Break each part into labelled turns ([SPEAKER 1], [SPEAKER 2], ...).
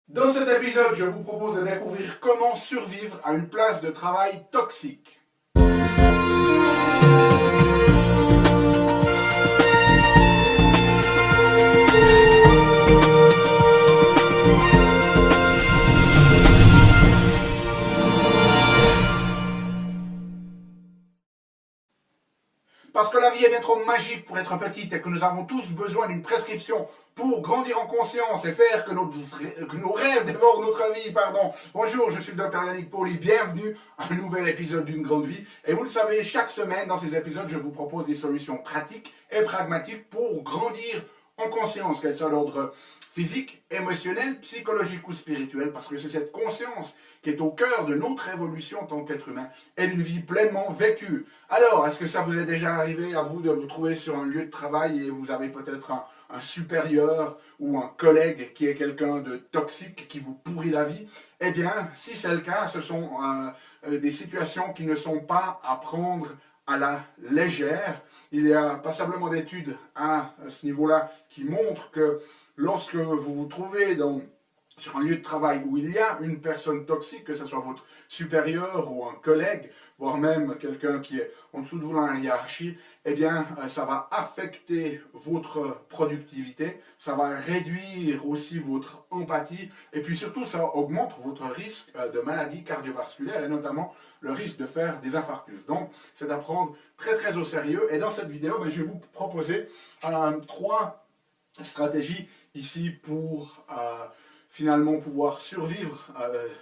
[SPEAKER 1] Dans cet épisode, je vous propose de découvrir comment survivre à une place de travail toxique. Parce que la vie est bien trop magique pour être petite et que nous avons tous besoin d'une prescription pour grandir en conscience et faire que nos rêves dévorent notre vie, Bonjour, je suis le Dr Yannick Pauly, bienvenue à un nouvel épisode d'une grande vie. Et vous le savez, chaque semaine dans ces épisodes, je vous propose des solutions pratiques et pragmatiques pour grandir en conscience, qu'elle soit d'ordre physique, émotionnel, psychologique ou spirituel, parce que c'est cette conscience qui est au cœur de notre évolution en tant qu'être humain et d'une vie pleinement vécue. Alors, est-ce que ça vous est déjà arrivé à vous de vous trouver sur un lieu de travail et vous avez peut-être un supérieur ou un collègue qui est quelqu'un de toxique, qui vous pourrit la vie? Eh bien, si c'est le cas, ce sont des situations qui ne sont pas à prendre à la légère. Il y a passablement d'études à ce niveau-là qui montrent que lorsque vous vous trouvez sur un lieu de travail où il y a une personne toxique, que ce soit votre supérieur ou un collègue, voire même quelqu'un qui est en dessous de vous dans la hiérarchie, eh bien, ça va affecter votre productivité, ça va réduire aussi votre empathie, et puis surtout, ça augmente votre risque de maladies cardiovasculaires, et notamment le risque de faire des infarctus. Donc, c'est à prendre très très au sérieux, et dans cette vidéo, je vais vous proposer 3 stratégies ici pour finalement pouvoir survivre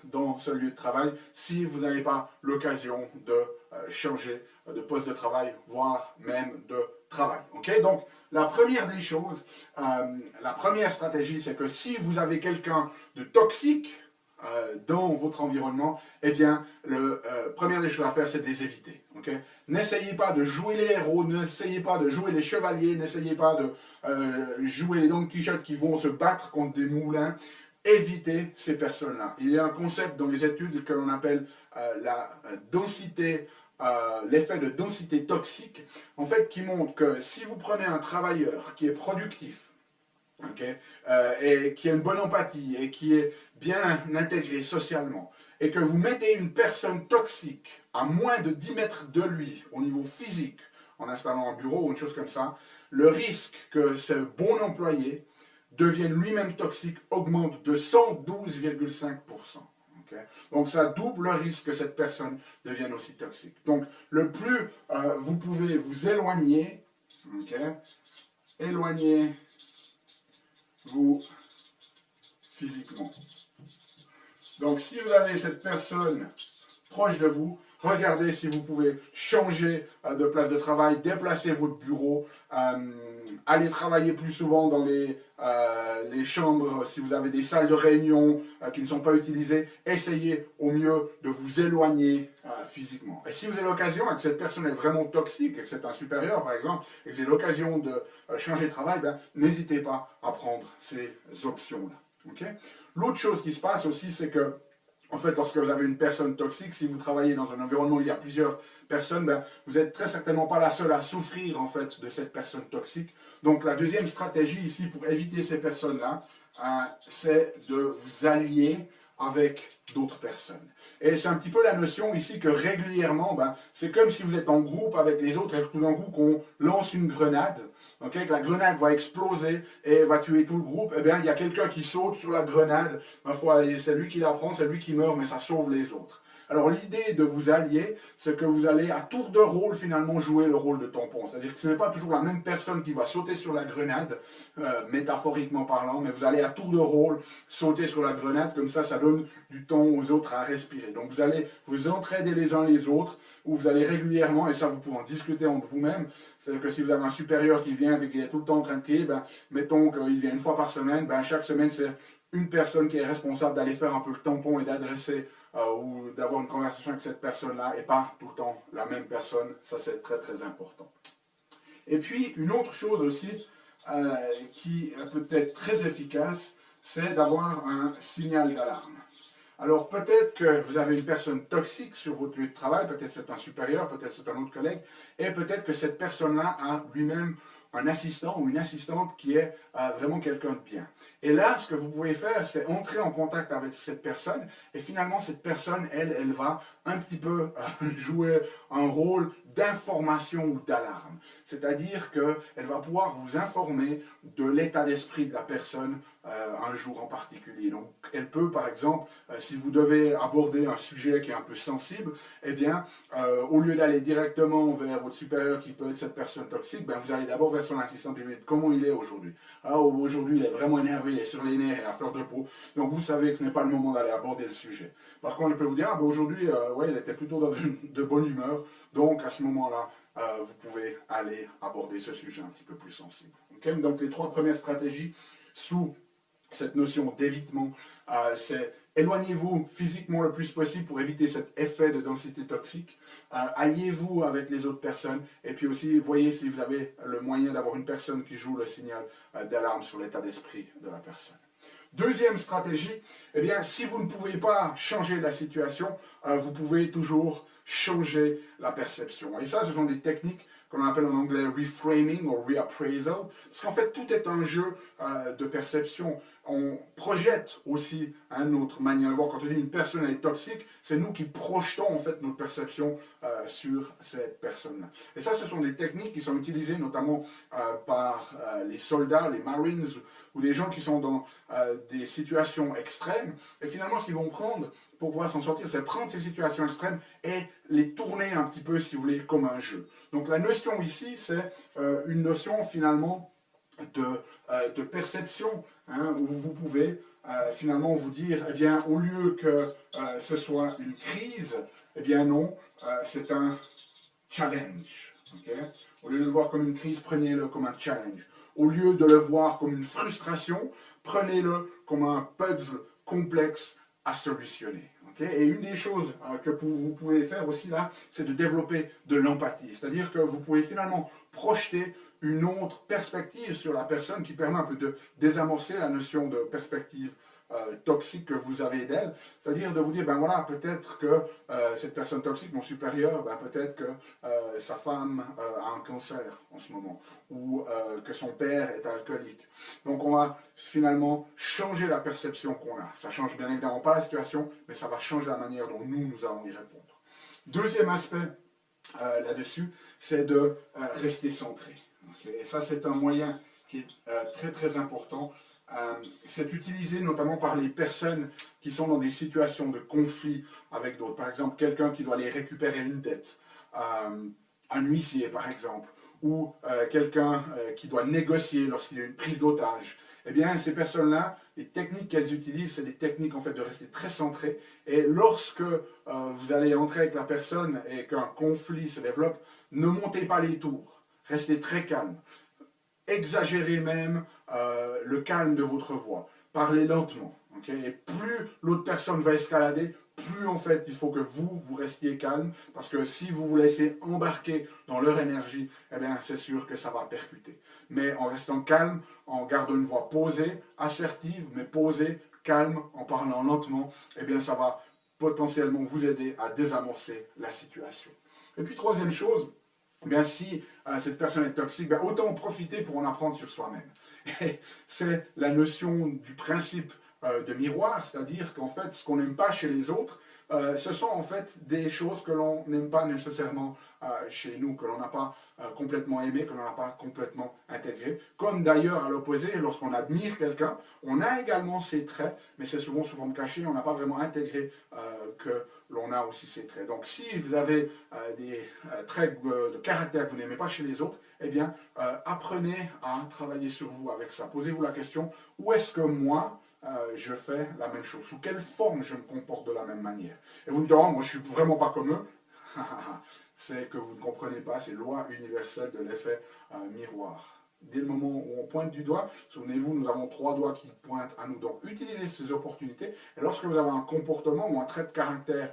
[SPEAKER 1] dans ce lieu de travail si vous n'avez pas l'occasion de changer de poste de travail, voire même de travail. Okay? Donc, la première des choses, la première stratégie, c'est que si vous avez quelqu'un de toxique dans votre environnement, eh bien, première des choses à faire, c'est de les éviter. Okay? N'essayez pas de jouer les héros, n'essayez pas de jouer les chevaliers, n'essayez pas de jouer les Don Quichotte qui vont se battre contre des moulins. Évitez ces personnes-là. Il y a un concept dans les études que l'on appelle la densité, l'effet de densité toxique, en fait, qui montre que si vous prenez un travailleur qui est productif, okay, et qui a une bonne empathie et qui est bien intégré socialement, et que vous mettez une personne toxique à moins de 10 mètres de lui au niveau physique, en installant un bureau ou une chose comme ça, le risque que ce bon employé devienne lui-même toxique augmente de 112,5%. Okay? Donc ça double le risque que cette personne devienne aussi toxique. Donc le plus vous pouvez vous éloigner, okay? Éloignez-vous physiquement. Donc si vous avez cette personne proche de vous, regardez si vous pouvez changer de place de travail, déplacer votre bureau, aller travailler plus souvent dans les chambres, si vous avez des salles de réunion qui ne sont pas utilisées, essayez au mieux de vous éloigner physiquement. Et si vous avez l'occasion, et que cette personne est vraiment toxique, et que c'est un supérieur par exemple, et que vous avez l'occasion de changer de travail, n'hésitez pas à prendre ces options-là. Okay? L'autre chose qui se passe aussi, c'est que en fait, lorsque vous avez une personne toxique, si vous travaillez dans un environnement où il y a plusieurs personnes, vous n'êtes très certainement pas la seule à souffrir en fait de cette personne toxique. Donc la deuxième stratégie ici pour éviter ces personnes-là, c'est de vous allier avec d'autres personnes. Et c'est un petit peu la notion ici que régulièrement, c'est comme si vous êtes en groupe avec les autres et tout d'un coup qu'on lance une grenade, okay, que la grenade va exploser et va tuer tout le groupe, eh bien il y a quelqu'un qui saute sur la grenade, c'est lui qui la prend, c'est lui qui meurt, mais ça sauve les autres. Alors l'idée de vous allier, c'est que vous allez à tour de rôle finalement jouer le rôle de tampon. C'est-à-dire que ce n'est pas toujours la même personne qui va sauter sur la grenade, métaphoriquement parlant, mais vous allez à tour de rôle sauter sur la grenade, comme ça donne du temps aux autres à respirer. Donc vous allez vous entraider les uns les autres, ou vous allez régulièrement, et ça vous pouvez en discuter entre vous-même, c'est-à-dire que si vous avez un supérieur qui vient et qui est tout le temps en train de crier, mettons qu'il vient une fois par semaine, chaque semaine c'est une personne qui est responsable d'aller faire un peu le tampon et d'adresser ou d'avoir une conversation avec cette personne-là et pas tout le temps la même personne. Ça, c'est très très important. Et puis, une autre chose aussi qui peut être très efficace, c'est d'avoir un signal d'alarme. Alors, peut-être que vous avez une personne toxique sur votre lieu de travail, peut-être c'est un supérieur, peut-être c'est un autre collègue, et peut-être que cette personne-là a lui-même un assistant ou une assistante qui est vraiment quelqu'un de bien. Et là, ce que vous pouvez faire, c'est entrer en contact avec cette personne, et finalement, cette personne, elle va un petit peu jouer un rôle d'information ou d'alarme. C'est-à-dire qu'elle va pouvoir vous informer de l'état d'esprit de la personne un jour en particulier. Donc, elle peut, par exemple, si vous devez aborder un sujet qui est un peu sensible, eh bien, au lieu d'aller directement vers votre supérieur qui peut être cette personne toxique, ben, vous allez d'abord vers son assistant et lui dites comment il est aujourd'hui. Aujourd'hui, il est vraiment énervé, il est sur les nerfs, il a fleur de peau. Donc, vous savez que ce n'est pas le moment d'aller aborder le sujet. Par contre, il peut vous dire, aujourd'hui, ouais, il était plutôt dans de bonne humeur. Donc, à ce moment-là, vous pouvez aller aborder ce sujet un petit peu plus sensible. Okay? Donc, les 3 premières stratégies sous cette notion d'évitement, c'est éloignez-vous physiquement le plus possible pour éviter cet effet de densité toxique. Alliez-vous avec les autres personnes et puis aussi voyez si vous avez le moyen d'avoir une personne qui joue le signal d'alarme sur l'état d'esprit de la personne. Deuxième stratégie, eh bien, si vous ne pouvez pas changer la situation, vous pouvez toujours changer la perception. Et ça, ce sont des techniques qu'on appelle en anglais reframing ou reappraisal, parce qu'en fait, tout est un jeu de perception. On projette aussi notre manière de voir. Quand on dit une personne est toxique, c'est nous qui projetons en fait notre perception sur cette personne-là. Et ça, ce sont des techniques qui sont utilisées notamment par les soldats, les Marines, ou des gens qui sont dans des situations extrêmes. Et finalement, ce qu'ils vont prendre pour pouvoir s'en sortir, c'est prendre ces situations extrêmes et les tourner un petit peu, si vous voulez, comme un jeu. Donc la notion ici, c'est une notion finalement de perception, hein, où vous pouvez finalement vous dire, eh bien, au lieu que ce soit une crise, eh bien non, c'est un challenge. Okay? Au lieu de le voir comme une crise, prenez-le comme un challenge. Au lieu de le voir comme une frustration, prenez-le comme un puzzle complexe à solutionner. Okay? Et une des choses que vous pouvez faire aussi là, c'est de développer de l'empathie. C'est-à-dire que vous pouvez finalement projeter une autre perspective sur la personne qui permet un peu de désamorcer la notion de perspective toxique que vous avez d'elle, c'est-à-dire de vous dire, ben voilà, peut-être que cette personne toxique, mon supérieur, ben peut-être que sa femme a un cancer en ce moment, ou que son père est alcoolique. Donc on va finalement changer la perception qu'on a. Ça change bien évidemment pas la situation, mais ça va changer la manière dont nous allons y répondre. Deuxième aspect là-dessus, c'est de rester centré. Okay? Et ça, c'est un moyen qui est très très important. C'est utilisé notamment par les personnes qui sont dans des situations de conflit avec d'autres. Par exemple, quelqu'un qui doit aller récupérer une dette, un huissier par exemple, ou quelqu'un qui doit négocier lorsqu'il y a une prise d'otage. Eh bien, ces personnes-là, les techniques qu'elles utilisent, c'est des techniques en fait de rester très centré. Et lorsque vous allez entrer avec la personne et qu'un conflit se développe, ne montez pas les tours. Restez très calme. Exagérez même le calme de votre voix. Parlez lentement. Okay? Et plus l'autre personne va escalader, plus en fait il faut que vous restiez calme, parce que si vous vous laissez embarquer dans leur énergie, eh bien c'est sûr que ça va percuter. Mais en restant calme, en gardant une voix posée, assertive, mais posée, calme, en parlant lentement, eh bien ça va potentiellement vous aider à désamorcer la situation. Et puis troisième chose, eh bien, si cette personne est toxique, bien, autant en profiter pour en apprendre sur soi-même. Et c'est la notion du principe de miroir, c'est-à-dire qu'en fait, ce qu'on n'aime pas chez les autres, ce sont en fait des choses que l'on n'aime pas nécessairement chez nous, que l'on n'a pas complètement aimé, que l'on n'a pas complètement intégré. Comme d'ailleurs, à l'opposé, lorsqu'on admire quelqu'un, on a également ses traits, mais c'est souvent sous forme cachée, on n'a pas vraiment intégré que l'on a aussi ses traits. Donc si vous avez des traits de caractère que vous n'aimez pas chez les autres, eh bien, apprenez à travailler sur vous avec ça. Posez-vous la question, où est-ce que moi, je fais la même chose? Sous quelle forme je me comporte de la même manière? Et vous me direz, oh, moi je ne suis vraiment pas comme eux. C'est que vous ne comprenez pas ces lois universelles de l'effet miroir. Dès le moment où on pointe du doigt, souvenez-vous, nous avons 3 doigts qui pointent à nous. Donc utilisez ces opportunités. Et lorsque vous avez un comportement ou un trait de caractère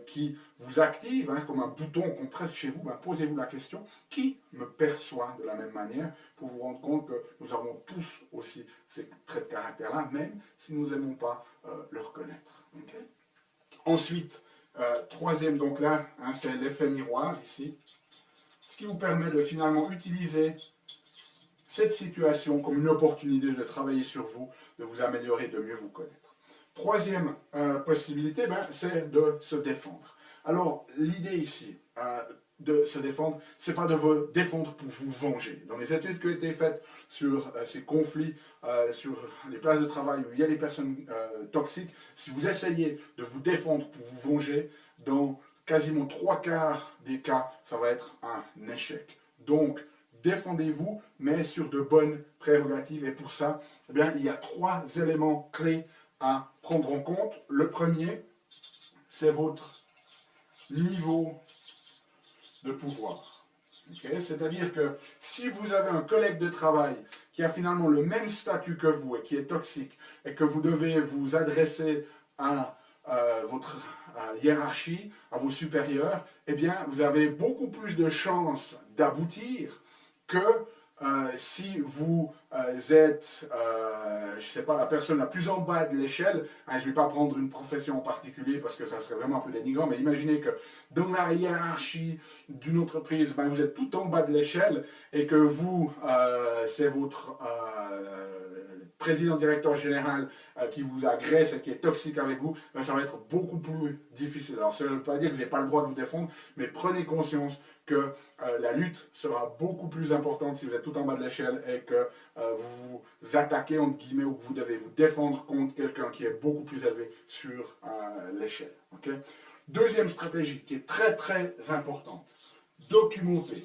[SPEAKER 1] qui vous active, hein, comme un bouton qu'on presse chez vous, ben, posez-vous la question, qui me perçoit de la même manière, pour vous rendre compte que nous avons tous aussi ces traits de caractère-là, même si nous n'aimons pas le reconnaître. Okay? Ensuite, troisième, donc là, hein, c'est l'effet miroir ici, ce qui vous permet de finalement utiliser cette situation comme une opportunité de travailler sur vous, de vous améliorer, de mieux vous connaître. Troisième possibilité, c'est de se défendre. Alors, l'idée ici de se défendre, c'est pas de vous défendre pour vous venger. Dans les études qui ont été faites sur ces conflits, sur les places de travail où il y a des personnes toxiques, si vous essayez de vous défendre pour vous venger, dans quasiment 3/4 des cas, ça va être un échec. Donc, défendez-vous, mais sur de bonnes prérogatives. Et pour ça, eh bien, il y a 3 éléments clés à prendre en compte. Le premier, c'est votre niveau de pouvoir. Okay? C'est-à-dire que si vous avez un collègue de travail qui a finalement le même statut que vous et qui est toxique et que vous devez vous adresser à votre hiérarchie, à vos supérieurs, eh bien, vous avez beaucoup plus de chances d'aboutir que si vous êtes, je ne sais pas, la personne la plus en bas de l'échelle. Je ne vais pas prendre une profession en particulier parce que ça serait vraiment un peu dénigrant, mais imaginez que dans la hiérarchie d'une entreprise, vous êtes tout en bas de l'échelle et que vous, c'est votre président, directeur général qui vous agresse et qui est toxique avec vous, ça va être beaucoup plus difficile. Alors, ça ne veut pas dire que vous n'avez pas le droit de vous défendre, mais prenez conscience que la lutte sera beaucoup plus importante si vous êtes tout en bas de l'échelle et que vous vous attaquez, entre guillemets, ou que vous devez vous défendre contre quelqu'un qui est beaucoup plus élevé sur l'échelle. Okay? Deuxième stratégie qui est très très importante, documenter.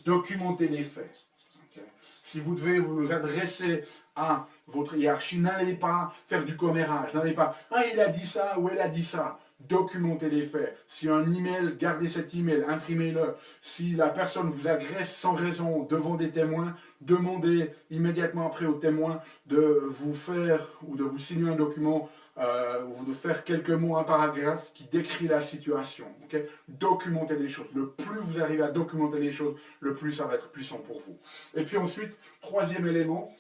[SPEAKER 1] Documenter les faits. Okay? Si vous devez vous adresser à votre hiérarchie, n'allez pas faire du commérage, n'allez pas « Ah, il a dit ça ou elle a dit ça ». Documentez les faits. Si un email, gardez cet email, imprimez-le. Si la personne vous agresse sans raison devant des témoins, demandez immédiatement après aux témoins de vous faire ou de vous signer un document ou de faire quelques mots, un paragraphe qui décrit la situation. Okay? Documentez les choses. Le plus vous arrivez à documenter les choses, le plus ça va être puissant pour vous. Et puis ensuite, troisième élément,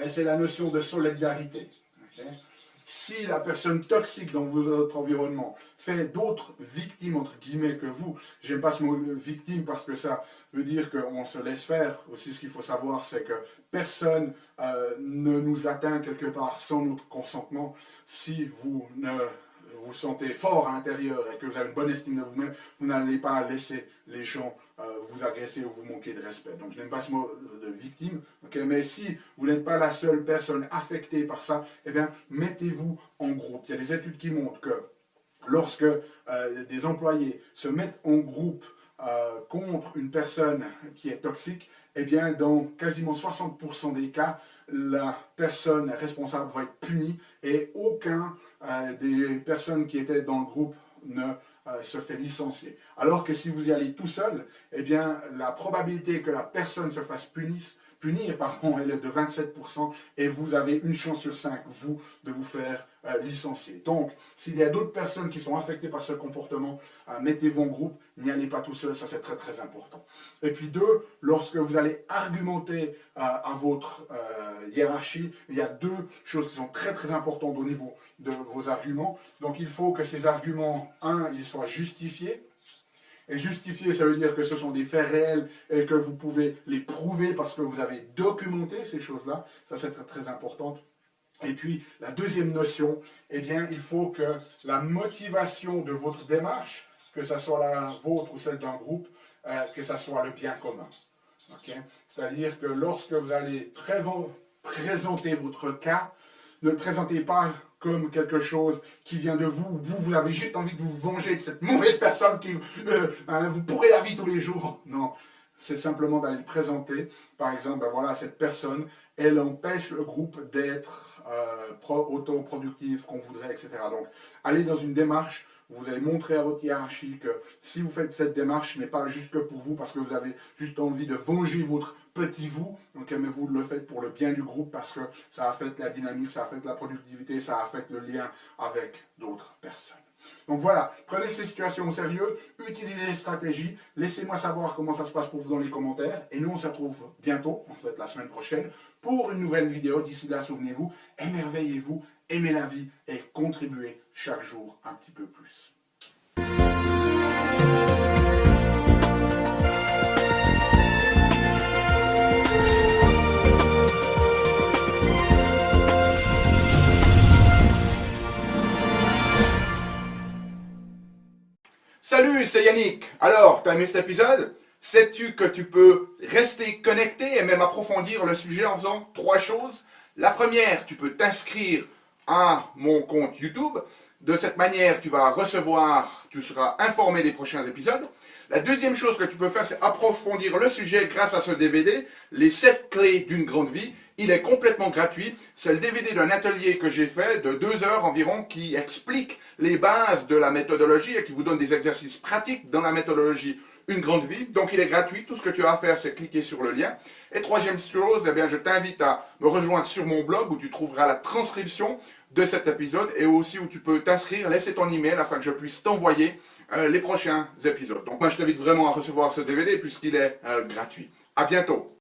[SPEAKER 1] c'est la notion de solidarité. Okay? Si la personne toxique dans votre environnement fait d'autres victimes, entre guillemets, que vous, j'aime pas ce mot victime parce que ça veut dire qu'on se laisse faire. Aussi, ce qu'il faut savoir, c'est que personne ne nous atteint quelque part sans notre consentement. Si vous vous sentez fort à l'intérieur et que vous avez une bonne estime de vous-même, vous n'allez pas laisser les gens vous agresser ou vous manquer de respect. Donc je n'aime pas ce mot de victime, okay? Mais si vous n'êtes pas la seule personne affectée par ça, eh bien mettez-vous en groupe. Il y a des études qui montrent que lorsque des employés se mettent en groupe contre une personne qui est toxique, eh bien dans quasiment 60% des cas, la personne responsable va être punie et aucun des personnes qui étaient dans le groupe ne se fait licencier. Alors que si vous y allez tout seul, eh bien la probabilité que la personne se fasse punir, elle est de 27% et vous avez une chance sur 5, vous, de vous faire licencier. Donc, s'il y a d'autres personnes qui sont affectées par ce comportement, mettez-vous en groupe, n'y allez pas tout seul, ça c'est très très important. Et puis 2, lorsque vous allez argumenter à votre hiérarchie, il y a 2 choses qui sont très très importantes au niveau de vos arguments. Donc il faut que ces arguments, ils soient justifiés. Et justifier, ça veut dire que ce sont des faits réels et que vous pouvez les prouver parce que vous avez documenté ces choses-là. Ça, c'est très, très important. Et puis, la deuxième notion, eh bien, il faut que la motivation de votre démarche, que ce soit la vôtre ou celle d'un groupe, que ce soit le bien commun. Okay? C'est-à-dire que lorsque vous allez présenter votre cas, ne le présentez pas comme quelque chose qui vient de vous, vous avez juste envie de vous venger de cette mauvaise personne qui vous pourrez la vie tous les jours. Non, c'est simplement d'aller le présenter. Par exemple, voilà, cette personne, elle empêche le groupe d'être autant productif qu'on voudrait, etc. Donc, allez dans une démarche. Vous allez montrer à votre hiérarchie que si vous faites cette démarche, ce n'est pas juste que pour vous, parce que vous avez juste envie de venger votre petit vous, okay, mais vous le faites pour le bien du groupe, parce que ça affecte la dynamique, ça affecte la productivité, ça affecte le lien avec d'autres personnes. Donc voilà, prenez ces situations au sérieux, utilisez les stratégies, laissez-moi savoir comment ça se passe pour vous dans les commentaires, et nous on se retrouve bientôt, en fait la semaine prochaine, pour une nouvelle vidéo. D'ici là, souvenez-vous, émerveillez-vous, aimez la vie et contribuez chaque jour un petit peu plus. c'est Yannick. Alors, t'as aimé cet épisode? Sais-tu que tu peux rester connecté et même approfondir le sujet en faisant 3 choses? La première, tu peux t'inscrire à mon compte YouTube. De cette manière, tu seras informé des prochains épisodes. La deuxième chose que tu peux faire, c'est approfondir le sujet grâce à ce DVD, les 7 clés d'une grande vie. Il est complètement gratuit. C'est le DVD d'un atelier que j'ai fait de 2 heures environ qui explique les bases de la méthodologie et qui vous donne des exercices pratiques dans la méthodologie Une grande vie. Donc il est gratuit. Tout ce que tu as à faire, c'est cliquer sur le lien. Et troisième chose, eh bien, je t'invite à me rejoindre sur mon blog où tu trouveras la transcription de cet épisode et aussi où tu peux t'inscrire, laisser ton email afin que je puisse t'envoyer les prochains épisodes. Donc moi, je t'invite vraiment à recevoir ce DVD puisqu'il est gratuit. À bientôt.